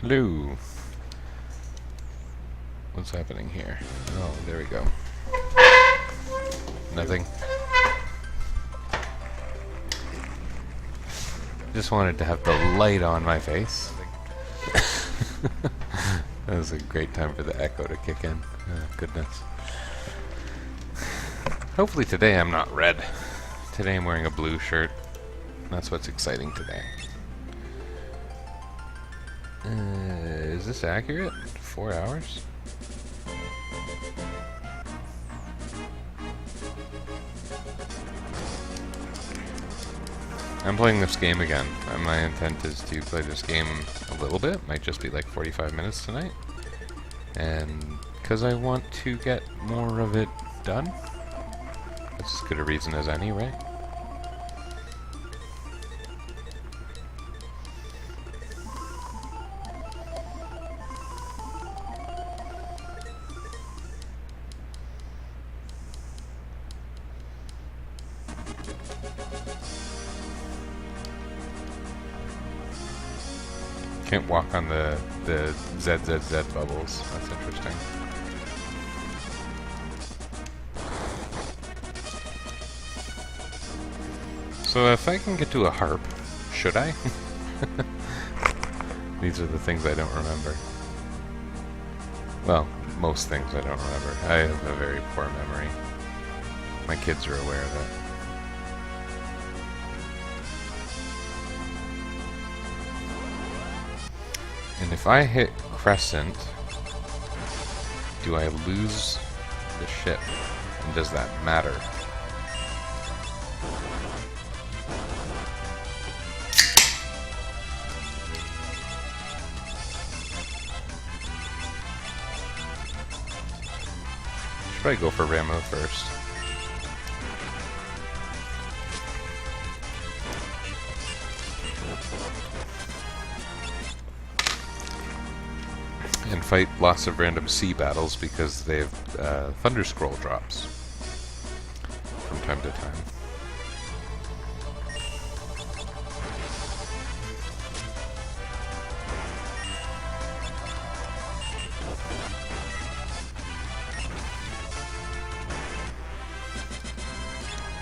Hello. What's happening here? Oh, there we go. Nothing. Just wanted to have the light on my face. That was a great time for the echo to kick in. Oh, goodness. Hopefully today I'm not red. Today I'm wearing a blue shirt. That's what's exciting today. Is this accurate? 4 hours? I'm playing this game again. My intent is to play this game a little bit. Might just be like 45 minutes tonight. And because I want to get more of it done. That's as good a reason as any, right? Can't walk on the ZZZ bubbles. That's interesting. So if I can get to a harp, should I? These are the things I don't remember. Well, most things I don't remember. I have a very poor memory. My kids are aware of it. And if I hit crescent, do I lose the ship? And does that matter? Should probably go for Ramo first. And fight lots of random sea battles because they have Thunder Scroll drops from time to time.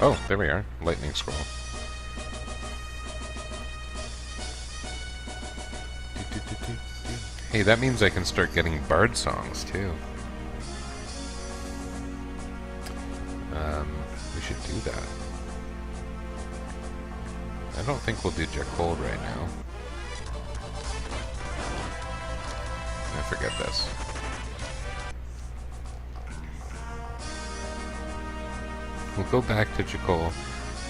Oh, there we are. Lightning Scroll. Hey, that means I can start getting bard songs, too. We should do that. I don't think we'll do Jacold right now. I forget this. We'll go back to Jacold,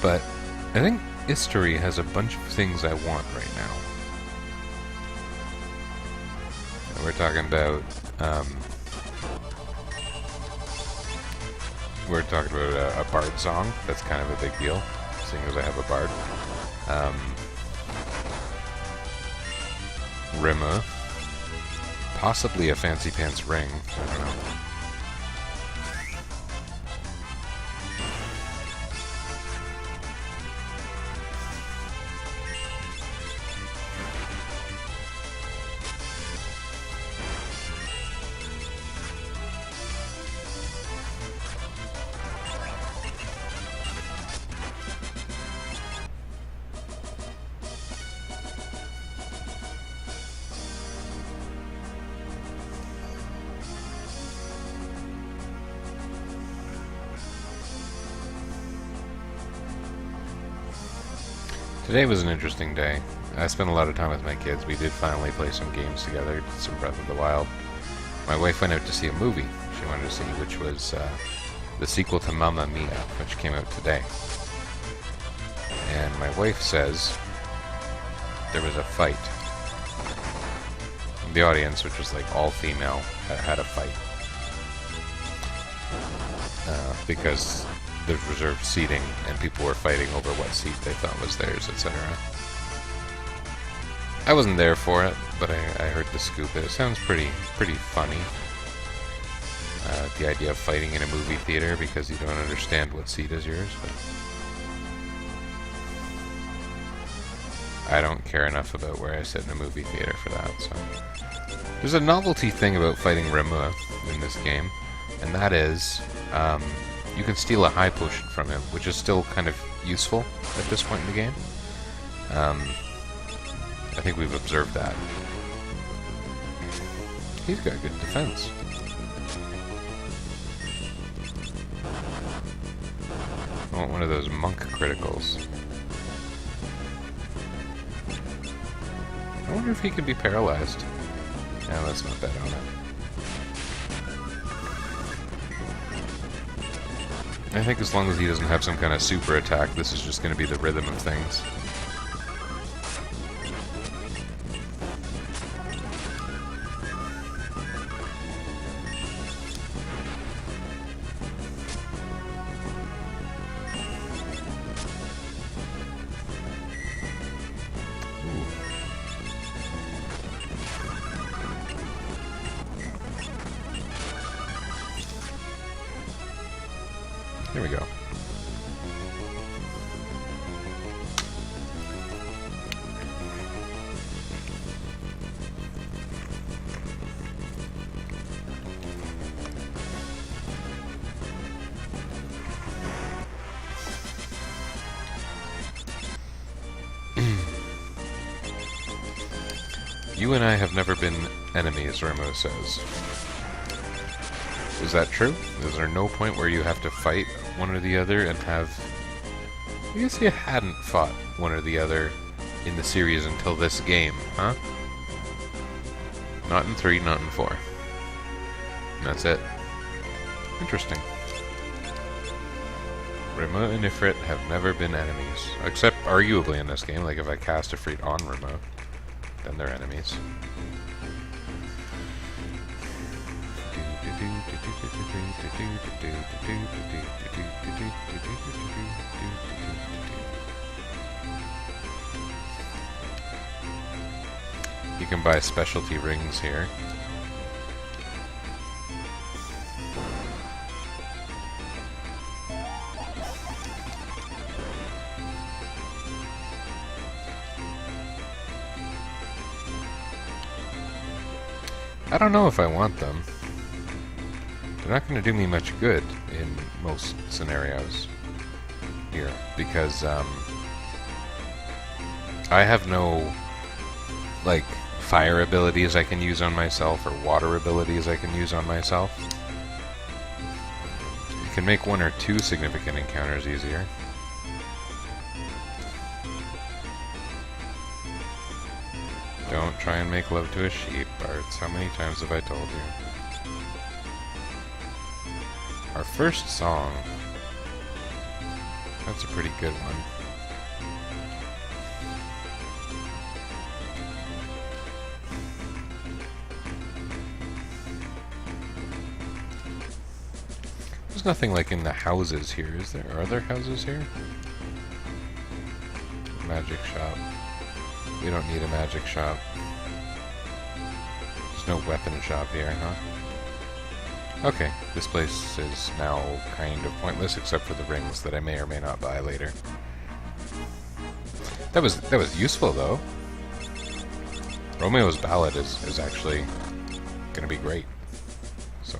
but I think History has a bunch of things I want right now. We're talking about a bard song. That's kind of a big deal, seeing as I have a bard. Rima, possibly a Fancy Pants ring. I don't know. Today was an interesting day. I spent a lot of time with my kids. We did finally play some games together, did some Breath of the Wild. My wife went out to see a movie she wanted to see, which was the sequel to Mamma Mia, which came out today. And my wife says there was a fight. The audience, which was like all female, had a fight. Because there's reserved seating, and people were fighting over what seat they thought was theirs, etc. I wasn't there for it, but I heard the scoop. It sounds pretty funny. The idea of fighting in a movie theater because you don't understand what seat is yours. But I don't care enough about where I sit in a movie theater for that, so... There's a novelty thing about fighting Remua in this game, and that is, you can steal a high potion from him, which is still kind of useful at this point in the game. I think we've observed that. He's got good defense. I want one of those monk criticals. I wonder if he can be paralyzed. Yeah, let's not bet on it. I think as long as he doesn't have some kind of super attack, this is just going to be the rhythm of things. Here we go. You and I have never been enemies, Remo says. Is that true? Is there no point where you have to fight one or the other and have... I guess you hadn't fought one or the other in the series until this game, huh? Not in 3, not in 4. And that's it. Interesting. Remo and Ifrit have never been enemies. Except, arguably, in this game, like if I cast Ifrit on Remo, then they're enemies. You can buy specialty rings here. I don't know if I want them. They're not going to do me much good in most scenarios here, because I have no, like, fire abilities I can use on myself or water abilities I can use on myself. You can make 1 or 2 significant encounters easier. Don't try and make love to a sheep, Barts. How many times have I told you? Our first song. That's a pretty good one. There's nothing like in the houses here, is there? Are there houses here? Magic shop. We don't need a magic shop. There's no weapon shop here, huh? Okay, this place is now kind of pointless except for the rings that I may or may not buy later. That was useful though. Romeo's ballad is actually gonna be great. So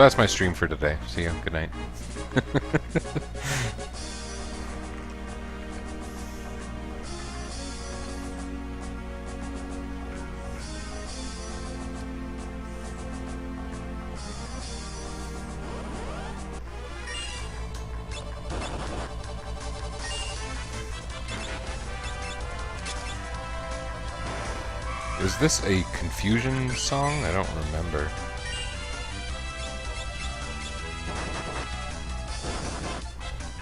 that's my stream for today. See you. Good night. Is this a confusion song? I don't remember.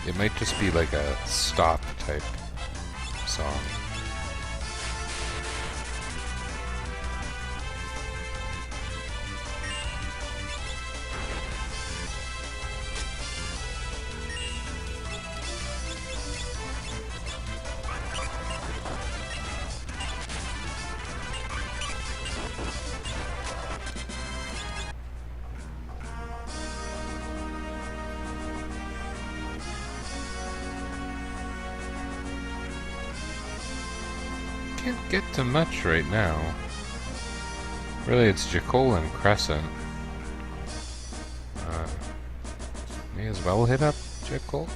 It might just be like a stop type song. can't get to much right now. Really, it's Jekyll and Crescent. May as well hit up Jekyll.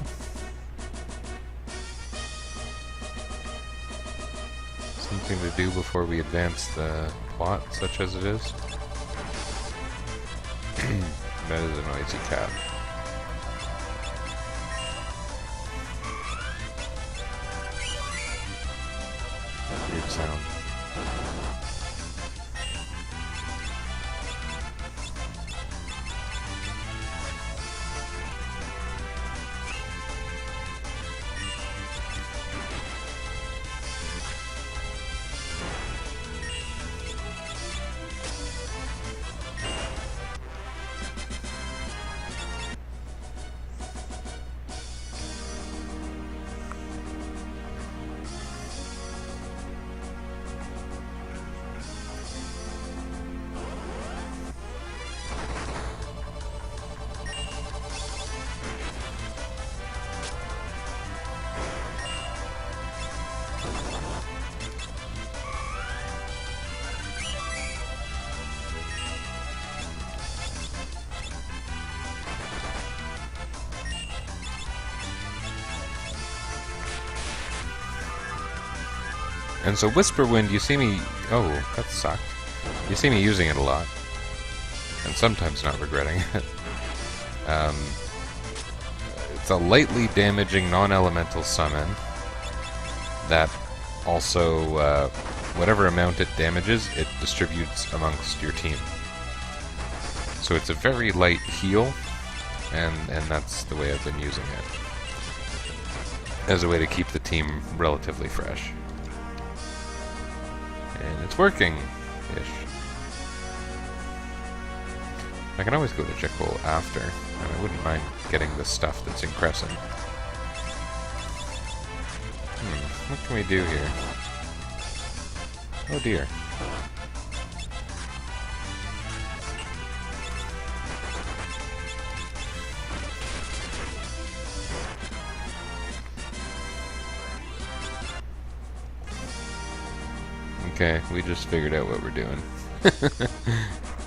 Something to do before we advance the plot, such as it is. That is a noisy cat. Weird sound. And so Whisperwind, you see me... Oh, that sucked. You see me using it a lot. And sometimes not regretting it. It's a lightly damaging non-elemental summon that also, whatever amount it damages, it distributes amongst your team. So it's a very light heal, and that's the way I've been using it. As a way to keep the team relatively fresh. And it's working-ish. I can always go to Jekyll after, and I wouldn't mind getting the stuff that's in Crescent. What can we do here? Oh dear. Okay, we just figured out what we're doing.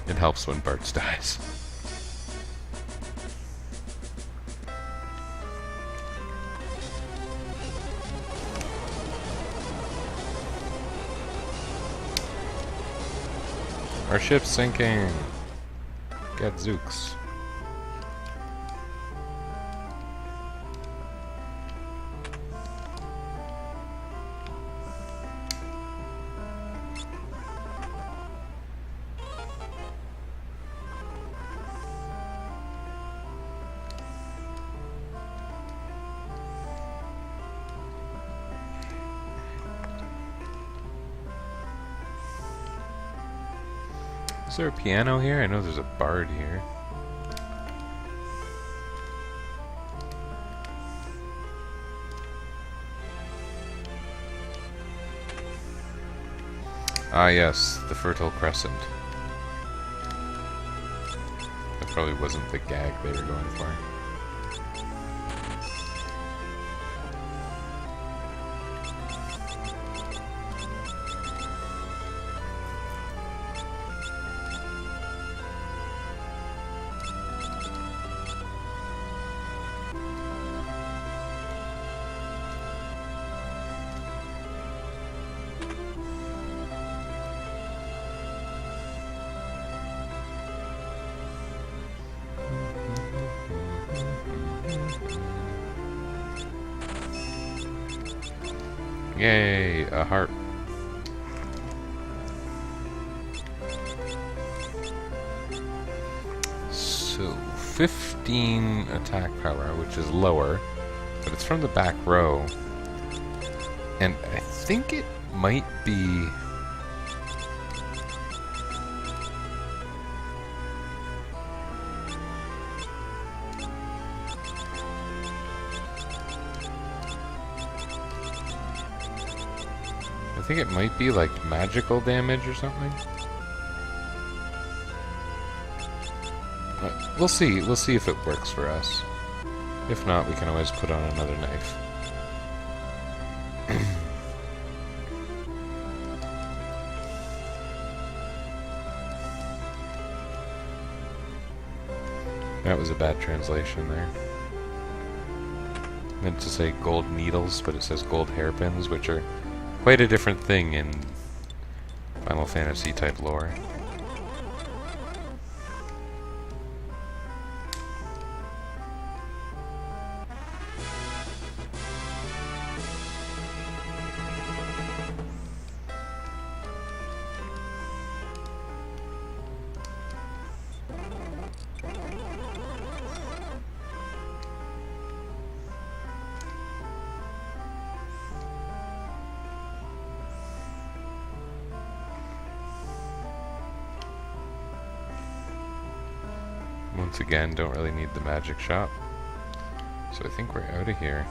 It helps when Bartz dies. Our ship's sinking! Gadzooks. Is there a piano here? I know there's a bard here. Ah yes, the Fertile Crescent. That probably wasn't the gag they were going for. Yay, a heart. So, 15 attack power, which is lower, but it's from the back row. And I think it might be... I think it might be like magical damage or something. But we'll see. We'll see if it works for us. If not, we can always put on another knife. That was a bad translation there. Meant to say gold needles, but it says gold hairpins, which are quite a different thing in Final Fantasy type lore. Once again, don't really need the magic shop. So I think we're out of here.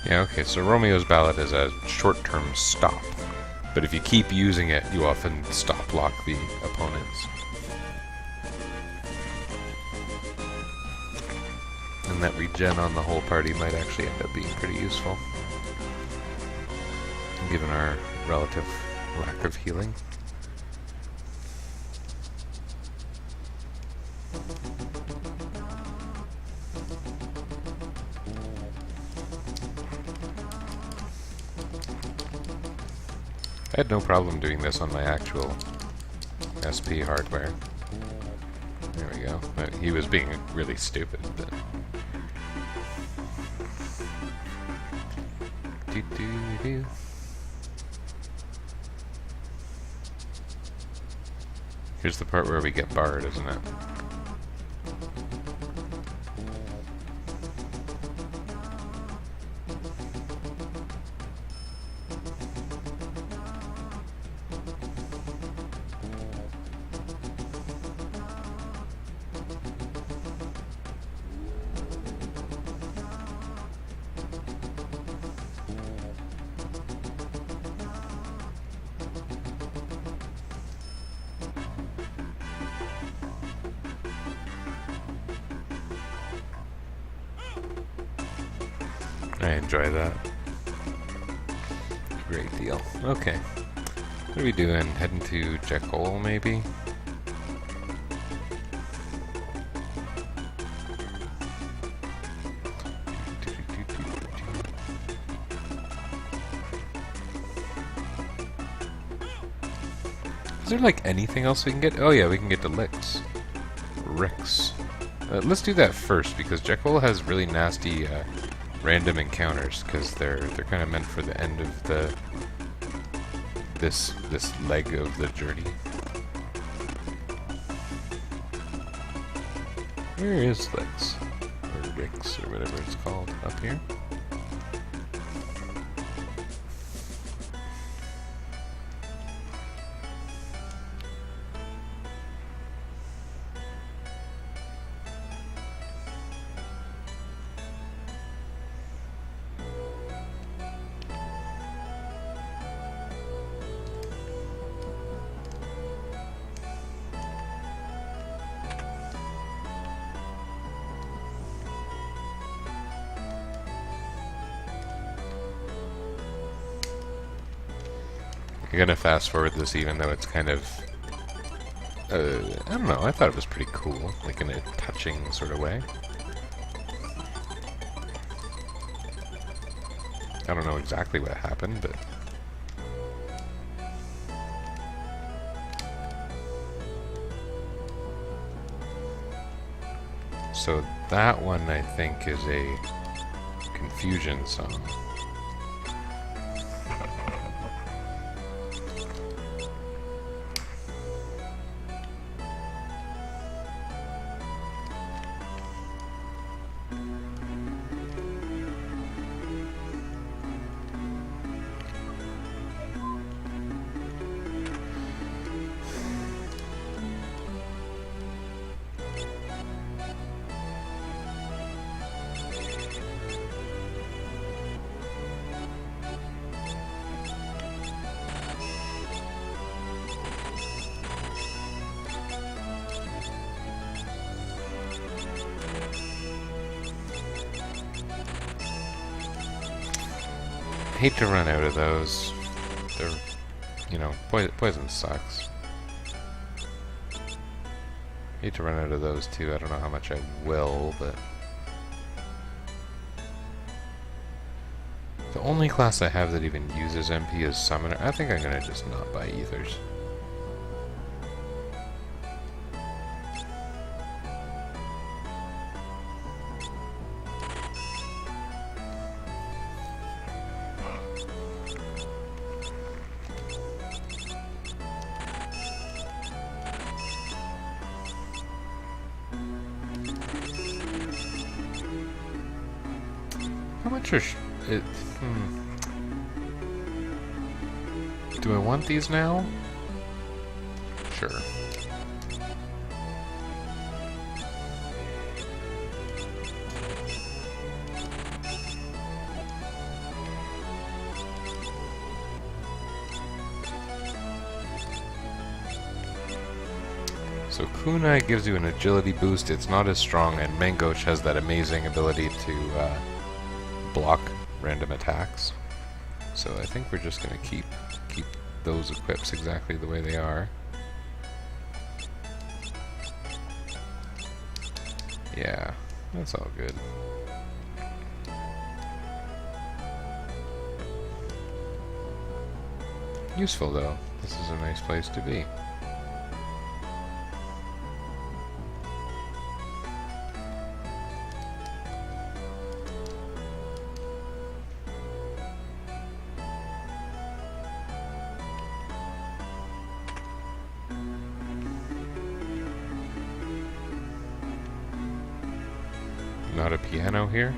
Yeah, okay, so Romeo's Ballad is a short-term stop. But if you keep using it, you often stop-lock the opponents. And that regen on the whole party might actually end up being pretty useful, given our relative lack of healing. I had no problem doing this on my actual SP hardware. There we go. He was being really stupid, but... Here's the part where we get barred, isn't it? I enjoy that. Great deal. Okay. What are we doing? Heading to Jekyll, maybe? Is there like anything else we can get? Oh yeah, we can get the licks. Ricks. Let's do that first, because Jekyll has really nasty random encounters, because they're kind of meant for the end of the this leg of the journey. Where is Licks? Or Ricks, or whatever it's called. Up here? I'm gonna fast forward this even though it's kind of, I don't know, I thought it was pretty cool, like in a touching sort of way. I don't know exactly what happened, but... So that one, I think, is a confusion song. hate to run out of those. They're, you know, poison sucks. Hate to run out of those too. I don't know how much I will, but... The only class I have that even uses MP is Summoner. I think I'm gonna just not buy Ethers. How much are it? Do I want these now? Sure. So Kunai gives you an agility boost. It's not as strong, and Mangosh has that amazing ability to block random attacks. So I think we're just going to keep those equips exactly the way they are. Yeah, that's all good. Useful though. This is a nice place to be. Not a piano here.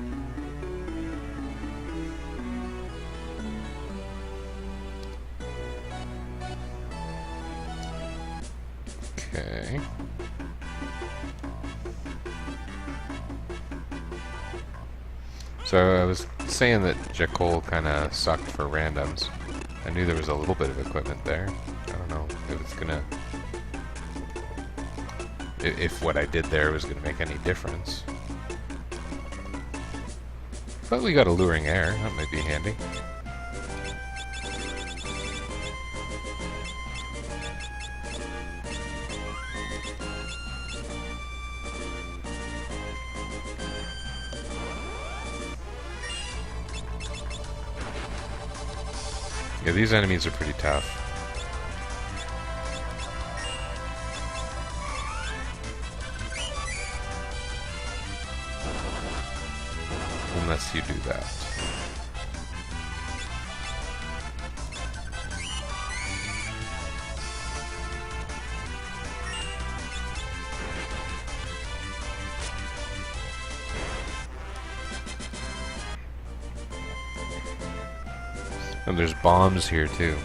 Okay. So I was saying that Jekyll kind of sucked for randoms. I knew there was a little bit of equipment there. I don't know if it's gonna... if what I did there was gonna make any difference. But we got Alluring Air, that might be handy. Yeah, these enemies are pretty tough. Unless you do that. And there's bombs here too.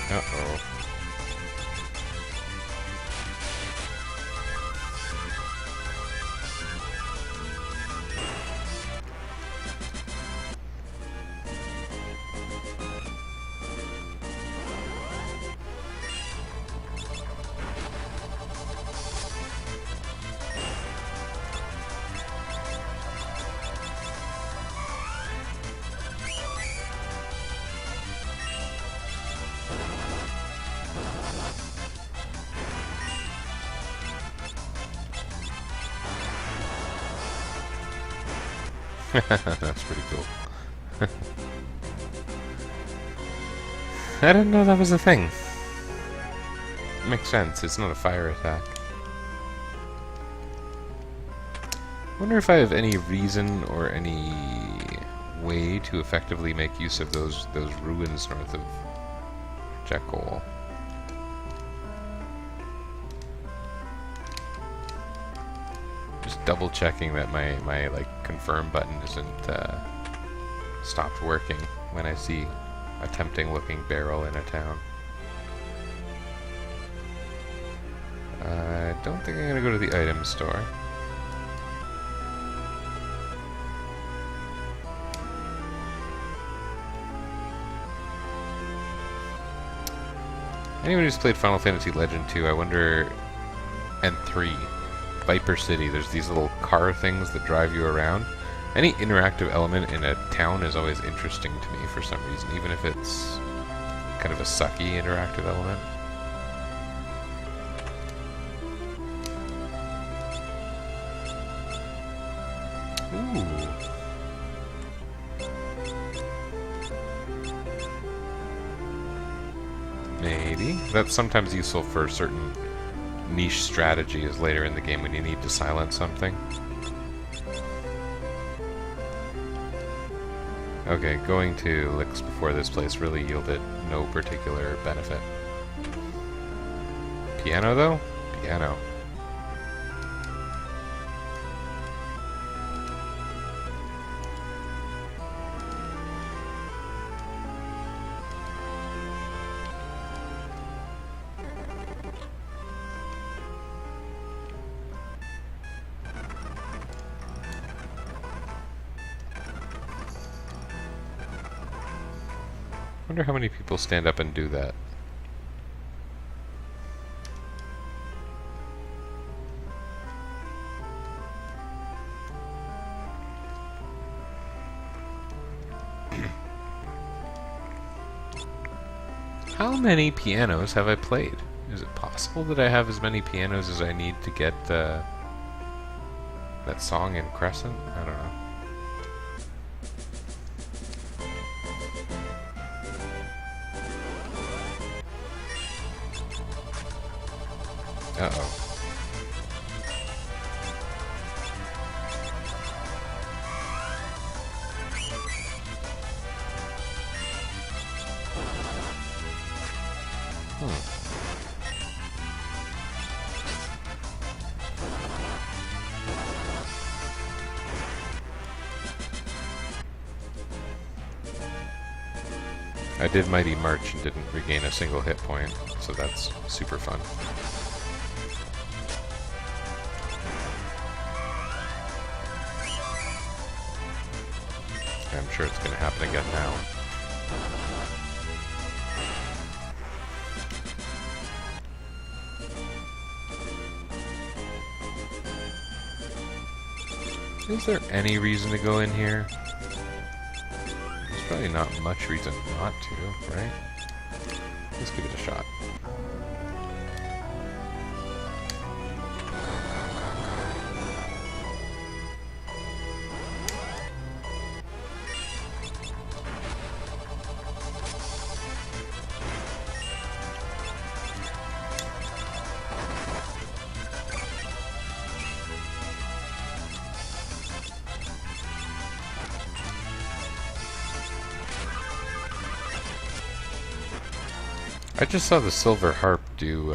Uh-oh. That's pretty cool. I didn't know that was a thing. Makes sense, it's not a fire attack. Wonder if I have any reason or any way to effectively make use of those ruins north of Jekyll. Just double checking that my like confirm button isn't stopped working when I see a tempting looking barrel in a town. I don't think I'm gonna go to the item store. Anyone who's played Final Fantasy Legend 2, I wonder... and 3, Viper City, there's these little car things that drive you around. Any interactive element in a town is always interesting to me for some reason, even if it's kind of a sucky interactive element. Ooh. Maybe. That's sometimes useful for certain niche strategies later in the game when you need to silence something. Okay, going to licks before this place really yielded no particular benefit. Piano, though? Piano. I wonder how many people stand up and do that. How many pianos have I played? Is it possible that I have as many pianos as I need to get that song in Crescent? I don't know. Uh-oh. I did Mighty March and didn't regain a single hit point, so that's super fun. I'm sure it's going to happen again now. Is there any reason to go in here? There's probably not much reason not to, right? Let's give it a shot. I just saw the Silver Harp do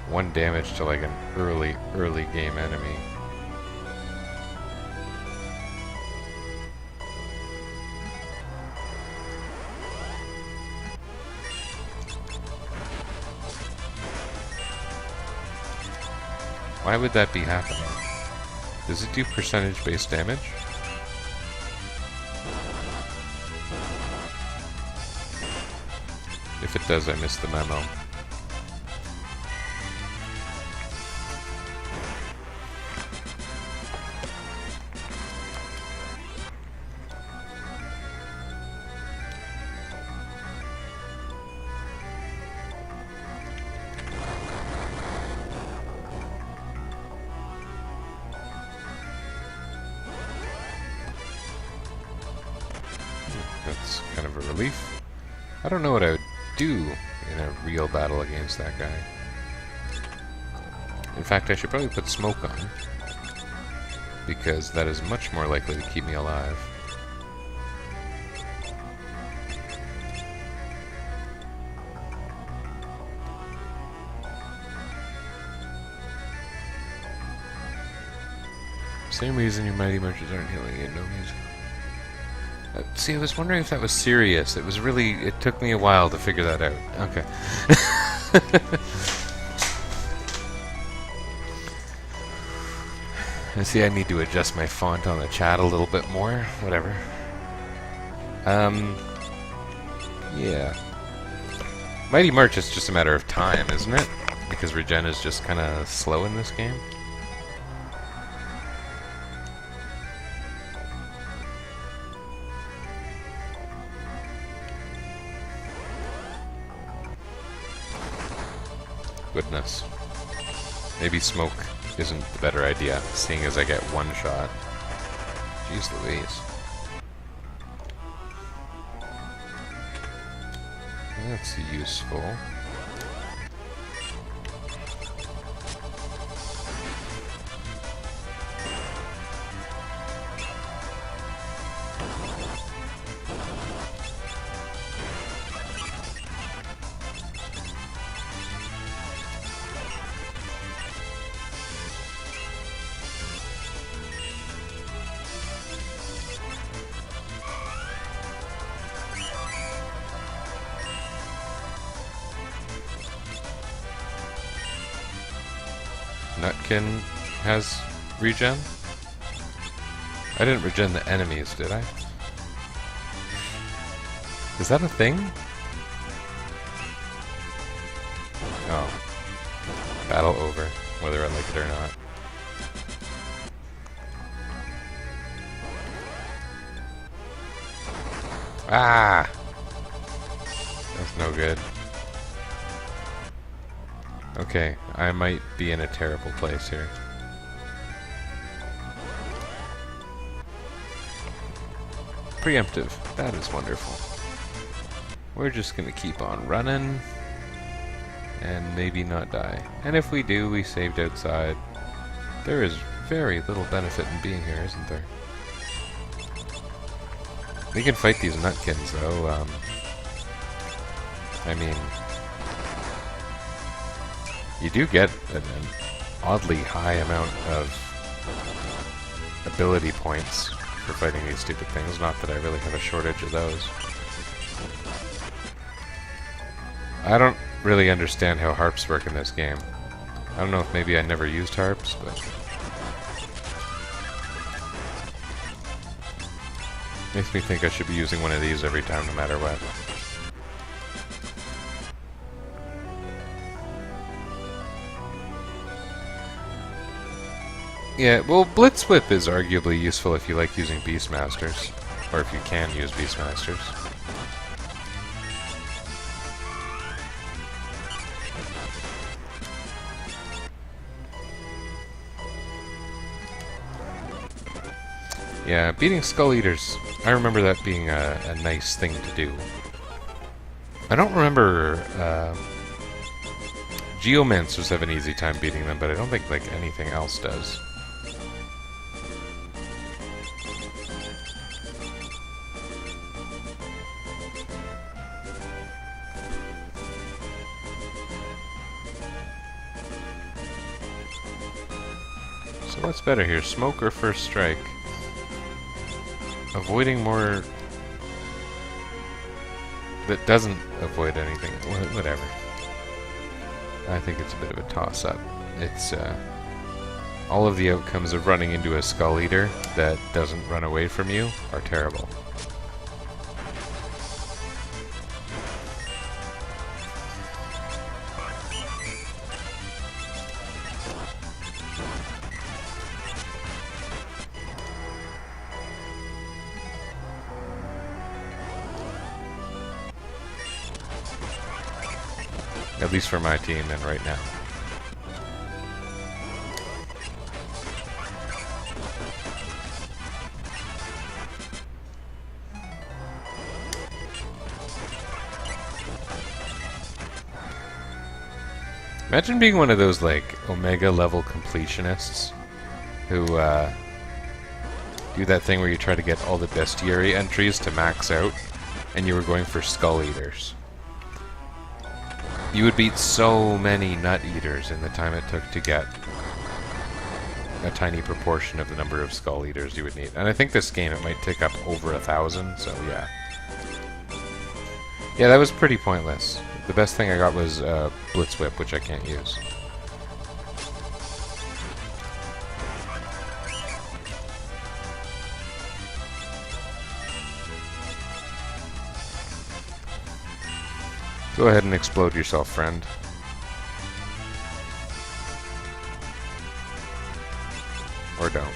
1 damage to like an early game enemy. Why would that be happening? Does it do percentage-based damage? If it does, I missed the memo. That's kind of a relief. I don't know what I would do in a real battle against that guy. In fact, I should probably put smoke on, because that is much more likely to keep me alive. Same reason your mighty merchants aren't healing in no music. See, I was wondering if that was serious. It was really... It took me a while to figure that out. Okay. See, I need to adjust my font on the chat a little bit more. Whatever. Yeah. Mighty March is just a matter of time, isn't it? Because regen is just kind of slow in this game. Goodness. Maybe smoke isn't the better idea, seeing as I get one shot. Jeez Louise. That's useful. Nutkin has regen? I didn't regen the enemies, did I? Is that a thing? Oh. Battle over, whether I like it or not. Ah! That's no good. Okay, I might be in a terrible place here. Preemptive. That is wonderful. We're just gonna keep on running and maybe not die. And if we do, we saved outside. There is very little benefit in being here, isn't there? We can fight these nutkins, though. I mean, you do get an oddly high amount of ability points for fighting these stupid things. Not that I really have a shortage of those. I don't really understand how harps work in this game. I don't know if maybe I never used harps, but makes me think I should be using one of these every time, no matter what. Yeah, well, Blitz Whip is arguably useful if you like using Beastmasters, or if you can use Beastmasters. Yeah, beating Skull Eaters, I remember that being a nice thing to do. I don't remember Geomancers have an easy time beating them, but I don't think like anything else does. So what's better here, smoke or first strike? Avoiding more that doesn't avoid anything. Whatever. I think it's a bit of a toss-up. It's all of the outcomes of running into a Skull Eater that doesn't run away from you are terrible. At least for my team and right now. Imagine being one of those like Omega level completionists who do that thing where you try to get all the bestiary entries to max out and you were going for Skull Eaters. You would beat so many Nut Eaters in the time it took to get a tiny proportion of the number of Skull Eaters you would need. And I think this game, it might take up over 1,000, so yeah. Yeah, that was pretty pointless. The best thing I got was Blitz Whip, which I can't use. Go ahead and explode yourself, friend. Or don't.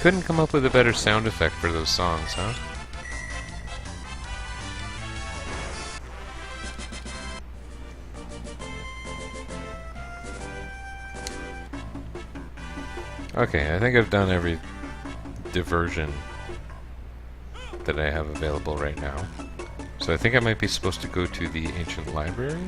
Couldn't come up with a better sound effect for those songs, huh? Okay, I think I've done every diversion that I have available right now. So I think I might be supposed to go to the ancient library.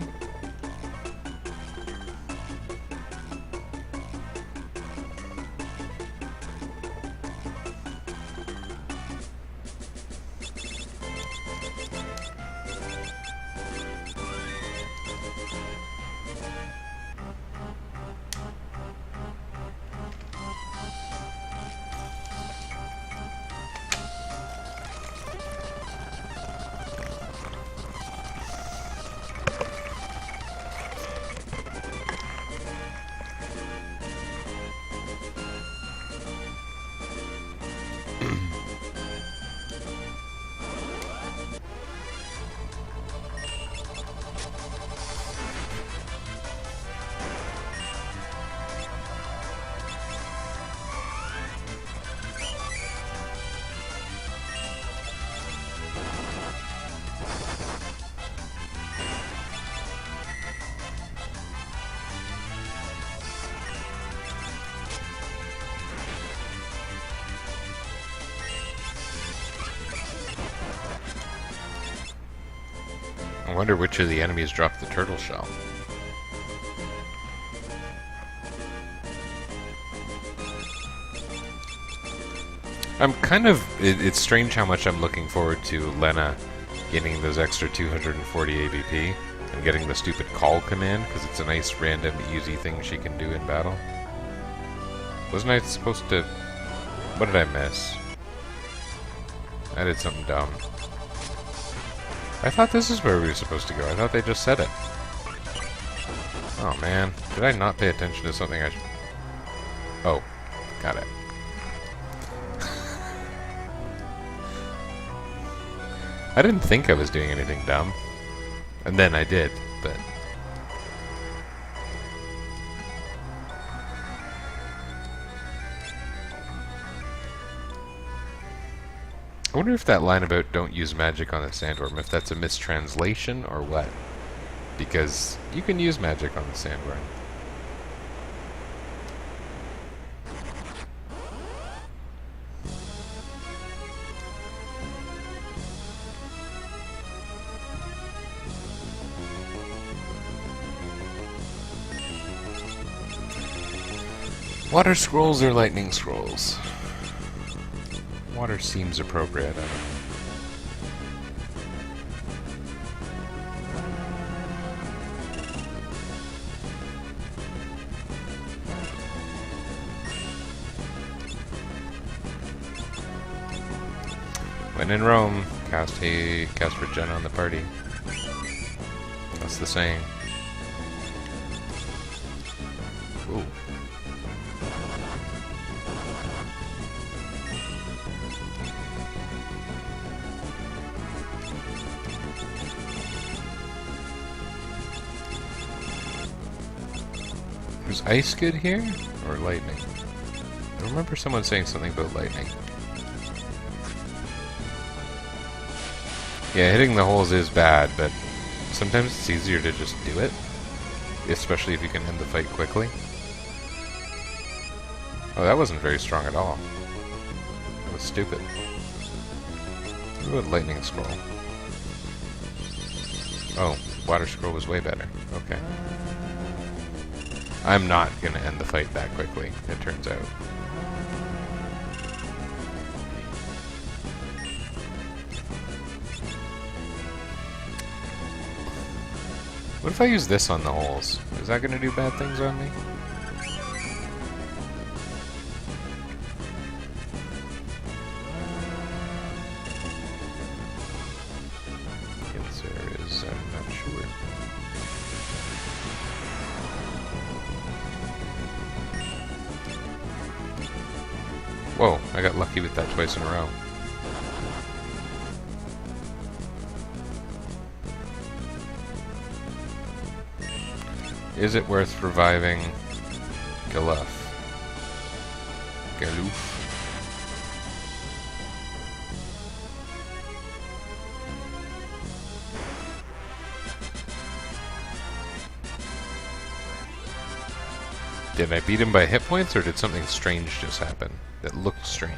I wonder which of the enemies dropped the turtle shell. I'm kind of... It's strange how much I'm looking forward to Lena getting those extra 240 ABP and getting the stupid call command, because it's a nice, random, easy thing she can do in battle. Wasn't I supposed to... What did I miss? I did something dumb. I thought this is where we were supposed to go. I thought they just said it. Oh man, did I not pay attention to something I should... Oh, got it. I didn't think I was doing anything dumb. And then I did, but... I wonder if that line about don't use magic on the sandworm, if that's a mistranslation or what. Because you can use magic on the sandworm. Water scrolls or lightning scrolls? Water seems appropriate, I don't know. When in Rome, cast Regina on the party. That's the saying. Ooh. Was ice good here? Or lightning? I remember someone saying something about lightning. Yeah, hitting the holes is bad, but sometimes it's easier to just do it. Especially if you can end the fight quickly. Oh, that wasn't very strong at all. That was stupid. What about lightning scroll? Oh, water scroll was way better. Okay. I'm not going to end the fight that quickly, it turns out. What if I use this on the holes? Is that going to do bad things on me? Sure. Whoa, I got lucky with that twice in a row. Is it worth reviving Galuf? Galuf? Did I beat him by hit points, or did something strange just happen that looked strange?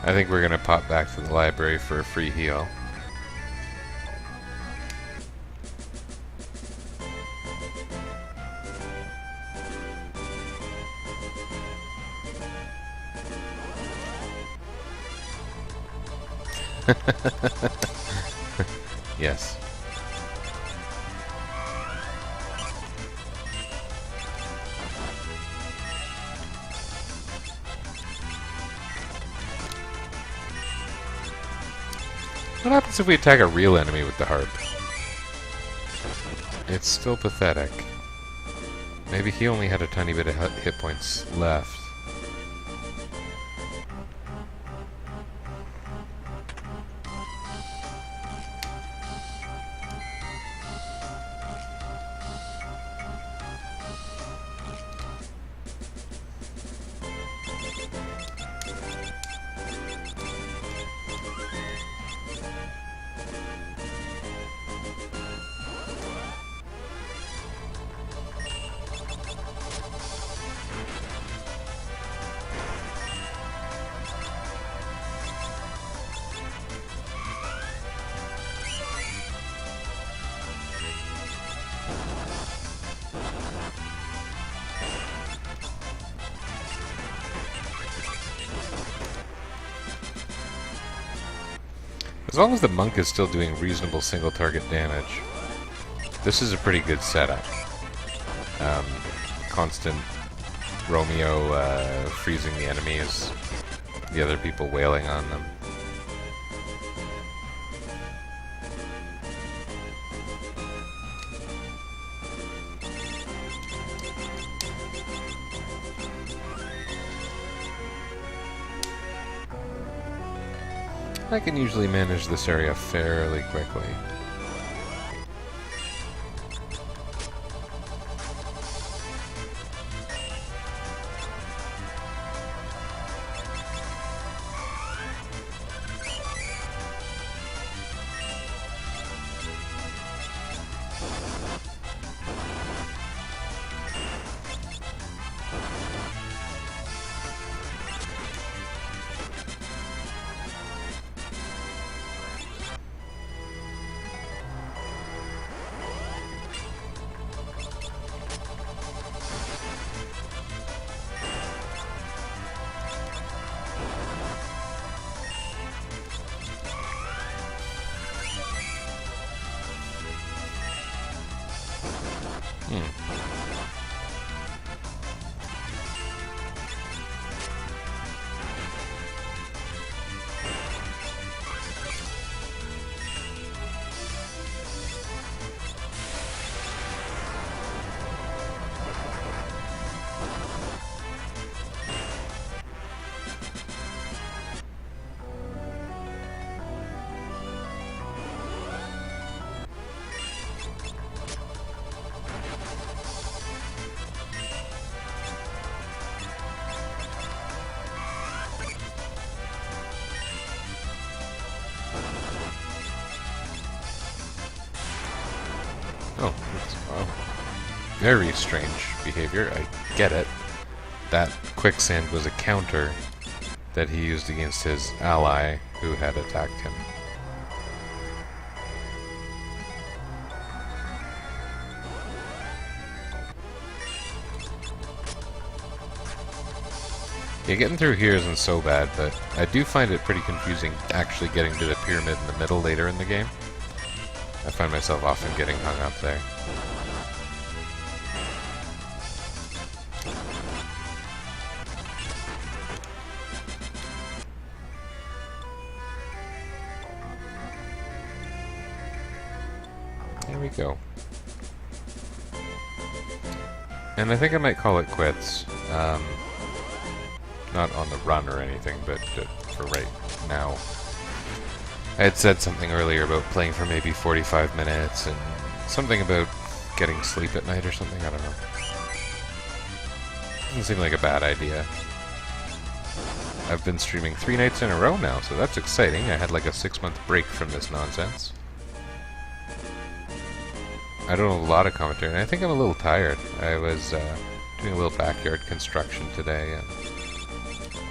I think we're gonna pop back to the library for a free heal. Yes. What happens if we attack a real enemy with the harp? It's still pathetic. Maybe he only had a tiny bit of hit points left. As long as the monk is still doing reasonable single target damage, this is a pretty good setup. Constant Romeo freezing the enemies, the other people wailing on them. I can usually manage this area fairly quickly. Oh, very strange behavior. I get it. That quicksand was a counter that he used against his ally who had attacked him. Yeah, getting through here isn't so bad, but I do find it pretty confusing actually getting to the pyramid in the middle later in the game. I find myself often getting hung up there. go. And I think I might call it quits. Not on the run or anything, but for right now. I had said something earlier about playing for maybe 45 minutes and something about getting sleep at night or something, I don't know. Doesn't seem like a bad idea. I've been streaming 3 nights in a row now, so that's exciting. I had like a 6-month break from this nonsense. I don't know a lot of commentary, and I think I'm a little tired. I was doing a little backyard construction today, and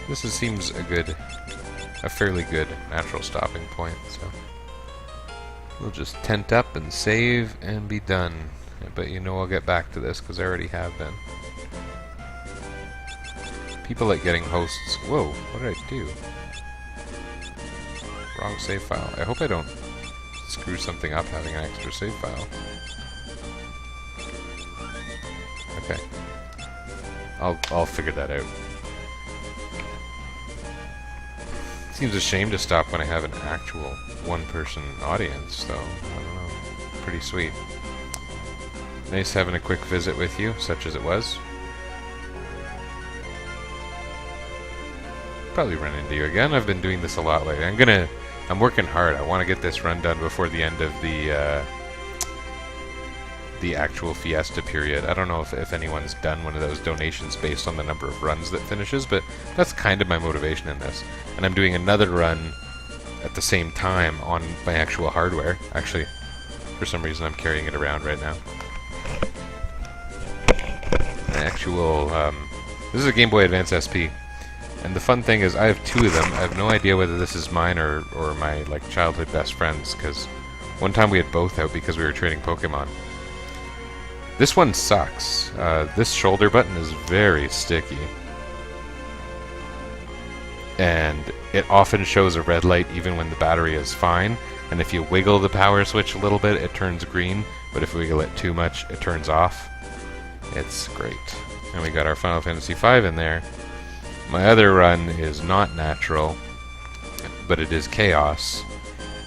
this seems a fairly good natural stopping point, so we'll just tent up and save and be done. But you know I'll get back to this, because I already have been. People like getting hosts. Whoa, what did I do? Wrong save file. I hope I don't screw something up having an extra save file. Okay. I'll figure that out. Seems a shame to stop when I have an actual one-person audience, though. I don't know. Pretty sweet. Nice having a quick visit with you, such as it was. Probably run into you again. I've been doing this a lot lately. I'm working hard. I want to get this run done before the end of the actual Fiesta period. I don't know if anyone's done one of those donations based on the number of runs that finishes, but that's kind of my motivation in this. And I'm doing another run at the same time on my actual hardware. Actually, for some reason I'm carrying it around right now. An actual, this is a Game Boy Advance SP. And the fun thing is I have 2 of them. I have no idea whether this is mine or my like childhood best friends, because one time we had both out because we were trading Pokemon. This one sucks. This shoulder button is very sticky. And it often shows a red light even when the battery is fine. And if you wiggle the power switch a little bit, it turns green. But if you wiggle it too much, it turns off. It's great. And we got our Final Fantasy V in there. My other run is not natural, but it is Chaos.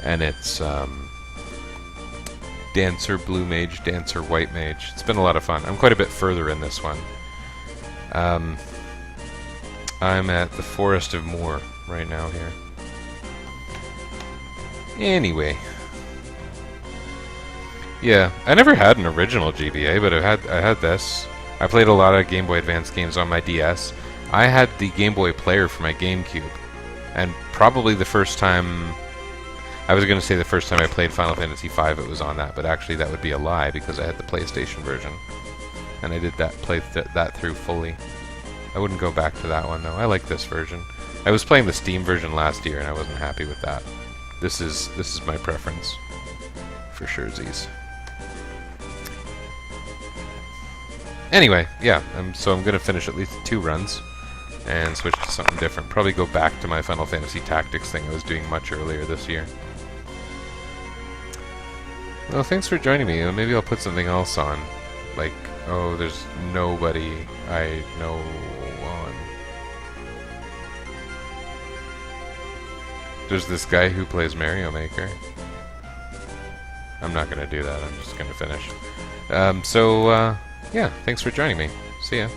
And it's Dancer Blue Mage, Dancer White Mage. It's been a lot of fun. I'm quite a bit further in this one. I'm at the Forest of Moor right now here. Anyway. Yeah, I never had an original GBA, but I had this. I played a lot of Game Boy Advance games on my DS. I had the Game Boy Player for my GameCube, and probably the first time... I was going to say the first time I played Final Fantasy V it was on that, but actually that would be a lie because I had the PlayStation version. And I did play that through fully. I wouldn't go back to that one though. I like this version. I was playing the Steam version last year and I wasn't happy with that. This is my preference. For sure, Z's. Anyway, yeah, so I'm going to finish at least 2 runs and switch to something different. Probably go back to my Final Fantasy Tactics thing I was doing much earlier this year. Well, thanks for joining me. Maybe I'll put something else on. Like, oh, there's nobody I know on. There's this guy who plays Mario Maker. I'm not going to do that. I'm just going to finish. Yeah, thanks for joining me. See ya.